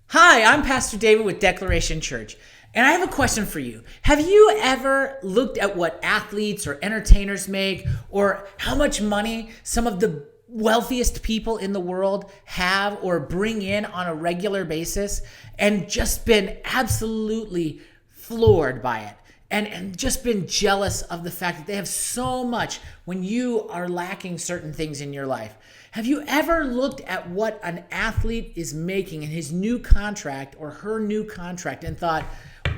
Hi, I'm Pastor David with Declaration Church, and I have a question for you. Have you ever looked at what athletes or entertainers make, or how much money some of the wealthiest people in the world have or bring in on a regular basis, and just been absolutely floored by it? And just been jealous of the fact that they have so much when you are lacking certain things in your life. Have you ever looked at what an athlete is making in his new contract or her new contract and thought,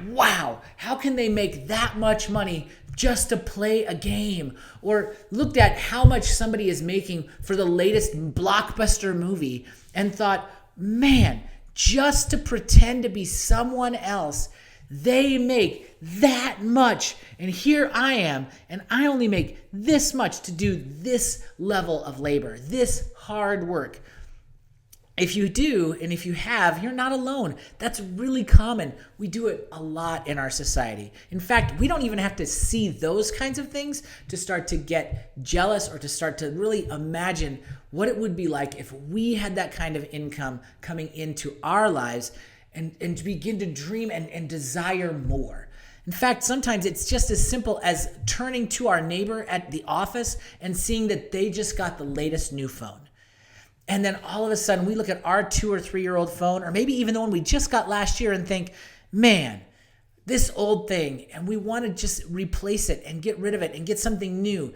wow, how can they make that much money just to play a game? Or looked at how much somebody is making for the latest blockbuster movie and thought, man, just to pretend to be someone else, they make that much. And here I am, and I only make this much to do this level of labor, this hard work. If you do, and if you have, you're not alone. That's really common. We do it a lot in our society. In fact, we don't even have to see those kinds of things to start to get jealous or to start to really imagine what it would be like if we had that kind of income coming into our lives and to begin to dream and desire more. In fact, sometimes it's just as simple as turning to our neighbor at the office and seeing that they just got the latest new phone. And then all of a sudden we look at our 2 or 3-year-old phone, or maybe even the one we just got last year, and think, man, this old thing, and we want to just replace it and get rid of it and get something new.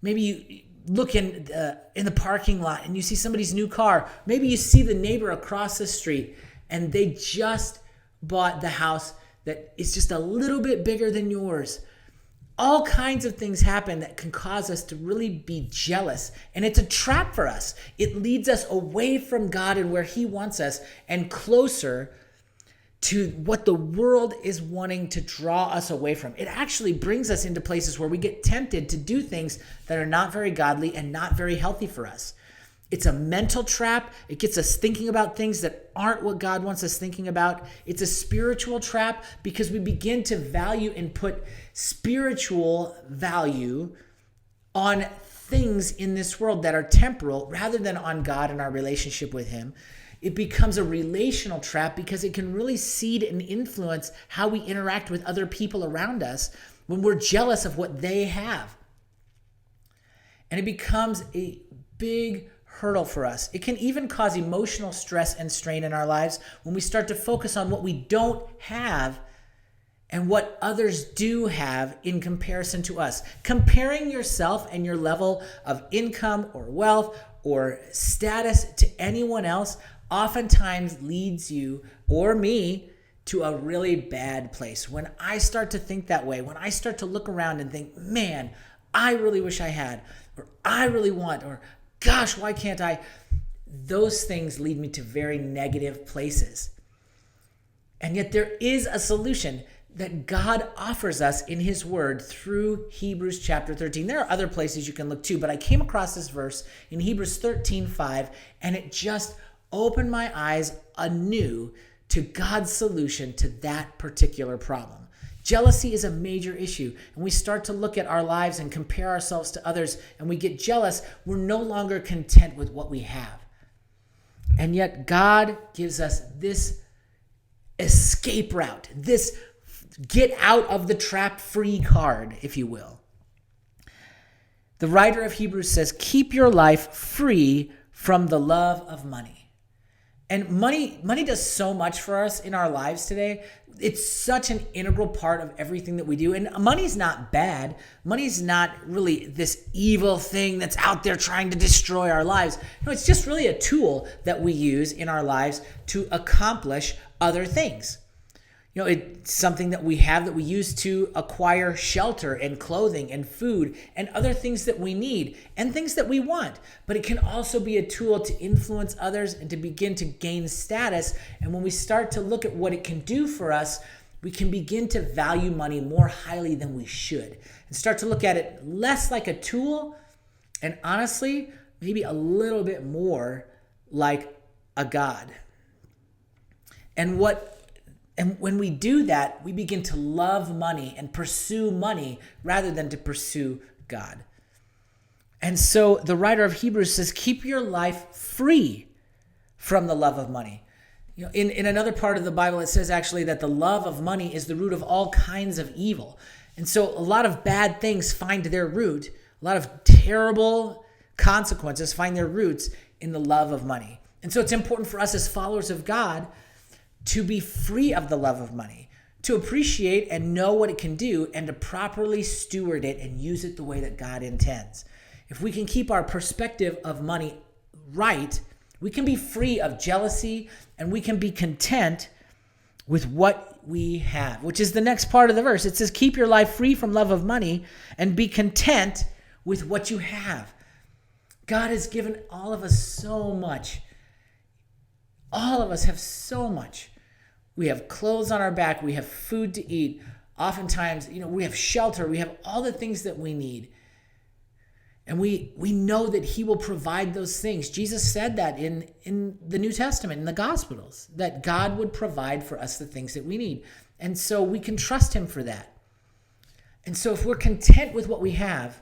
Maybe you look in the parking lot and you see somebody's new car. Maybe you see the neighbor across the street and they just bought the house that is just a little bit bigger than yours. All kinds of things happen that can cause us to really be jealous. And it's a trap for us. It leads us away from God and where He wants us and closer to what the world is wanting to draw us away from. It actually brings us into places where we get tempted to do things that are not very godly and not very healthy for us. It's a mental trap. It gets us thinking about things that aren't what God wants us thinking about. It's a spiritual trap because we begin to value and put spiritual value on things in this world that are temporal rather than on God and our relationship with Him. It becomes a relational trap because it can really seed and influence how we interact with other people around us when we're jealous of what they have. And it becomes a big hurdle for us. It can even cause emotional stress and strain in our lives when we start to focus on what we don't have and what others do have in comparison to us. Comparing yourself and your level of income or wealth or status to anyone else oftentimes leads you or me to a really bad place. When I start to think that way, when I start to look around and think, man, I really wish I had, or I really want, or gosh, why can't I? Those things lead me to very negative places. And yet there is a solution that God offers us in His Word through Hebrews chapter 13. There are other places you can look too, but I came across this verse in Hebrews 13:5, and it just opened my eyes anew to God's solution to that particular problem. Jealousy is a major issue, and we start to look at our lives and compare ourselves to others, and we get jealous. We're no longer content with what we have. And yet God gives us this escape route, this get out of the trap free card, if you will. The writer of Hebrews says, keep your life free from the love of money. And money does so much for us in our lives today. It's such an integral part of everything that we do. And money's not bad. Money's not really this evil thing that's out there trying to destroy our lives. No, it's just really a tool that we use in our lives to accomplish other things. You know, it's something that we have that we use to acquire shelter and clothing and food and other things that we need and things that we want. But it can also be a tool to influence others and to begin to gain status. And when we start to look at what it can do for us, we can begin to value money more highly than we should and start to look at it less like a tool and honestly, maybe a little bit more like a god. And when we do that, we begin to love money and pursue money rather than to pursue God. And so the writer of Hebrews says, keep your life free from the love of money. In another part of the Bible, it says actually that the love of money is the root of all kinds of evil. And so a lot of bad things find their root, a lot of terrible consequences find their roots in the love of money. And so it's important for us as followers of God to be free of the love of money, to appreciate and know what it can do, and to properly steward it and use it the way that God intends. If we can keep our perspective of money right, we can be free of jealousy and we can be content with what we have, which is the next part of the verse. It says, keep your life free from love of money and be content with what you have. God has given all of us so much. All of us have so much. We have clothes on our back. We have food to eat. Oftentimes, we have shelter. We have all the things that we need. And we know that he will provide those things. Jesus said that in the New Testament, in the Gospels, that God would provide for us the things that we need. And so we can trust him for that. And so if we're content with what we have,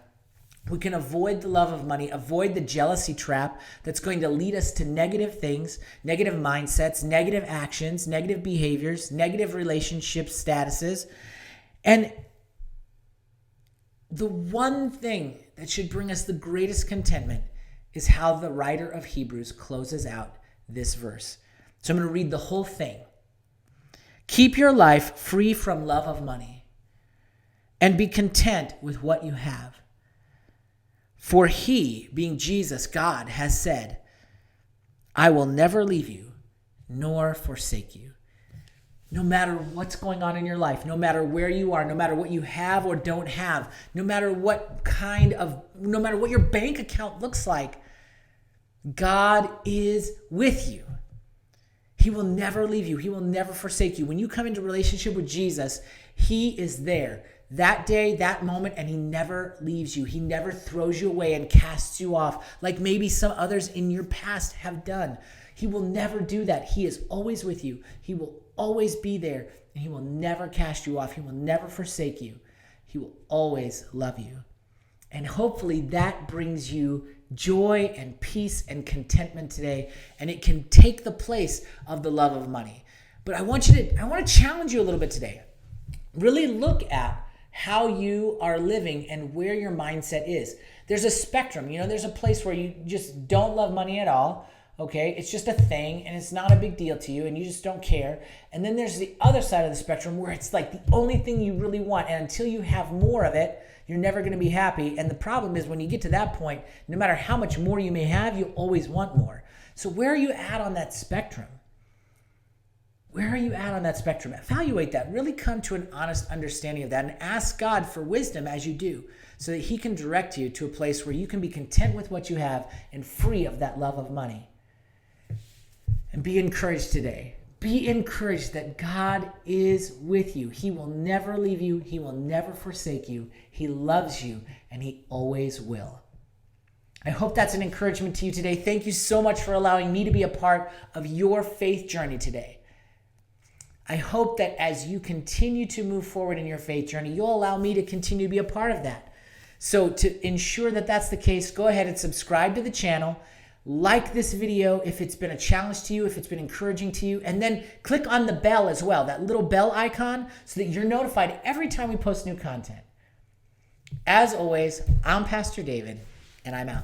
we can avoid the love of money, avoid the jealousy trap that's going to lead us to negative things, negative mindsets, negative actions, negative behaviors, negative relationship statuses. And the one thing that should bring us the greatest contentment is how the writer of Hebrews closes out this verse. So I'm going to read the whole thing. Keep your life free from love of money and be content with what you have. For he, being Jesus, God, has said, I will never leave you nor forsake you. No matter what's going on in your life, no matter where you are, no matter what you have or don't have, no matter what your bank account looks like, God is with you. He will never leave you. He will never forsake you. When you come into relationship with Jesus, he is there that day, that moment, and he never leaves you. He never throws you away and casts you off like maybe some others in your past have done. He will never do that. He is always with you. He will always be there, and he will never cast you off. He will never forsake you. He will always love you. And hopefully that brings you joy and peace and contentment today, and it can take the place of the love of money. But I want to challenge you a little bit today. Really look at how you are living and where your mindset is. There's a spectrum. There's a place where you just don't love money at all. Okay, it's just a thing and it's not a big deal to you and you just don't care. And then there's the other side of the spectrum where it's like the only thing you really want, and until you have more of it, you're never going to be happy. And the problem is when you get to that point, no matter how much more you may have, you always want more. So where are you at on that spectrum? Where are you at on that spectrum? Evaluate that. Really come to an honest understanding of that and ask God for wisdom as you do, so that he can direct you to a place where you can be content with what you have and free of that love of money. And be encouraged today. Be encouraged that God is with you. He will never leave you. He will never forsake you. He loves you, and he always will. I hope that's an encouragement to you today. Thank you so much for allowing me to be a part of your faith journey today. I hope that as you continue to move forward in your faith journey, you'll allow me to continue to be a part of that. So to ensure that that's the case, go ahead and subscribe to the channel. Like this video if it's been a challenge to you, if it's been encouraging to you, and then click on the bell as well, that little bell icon, so that you're notified every time we post new content. As always, I'm Pastor David, and I'm out.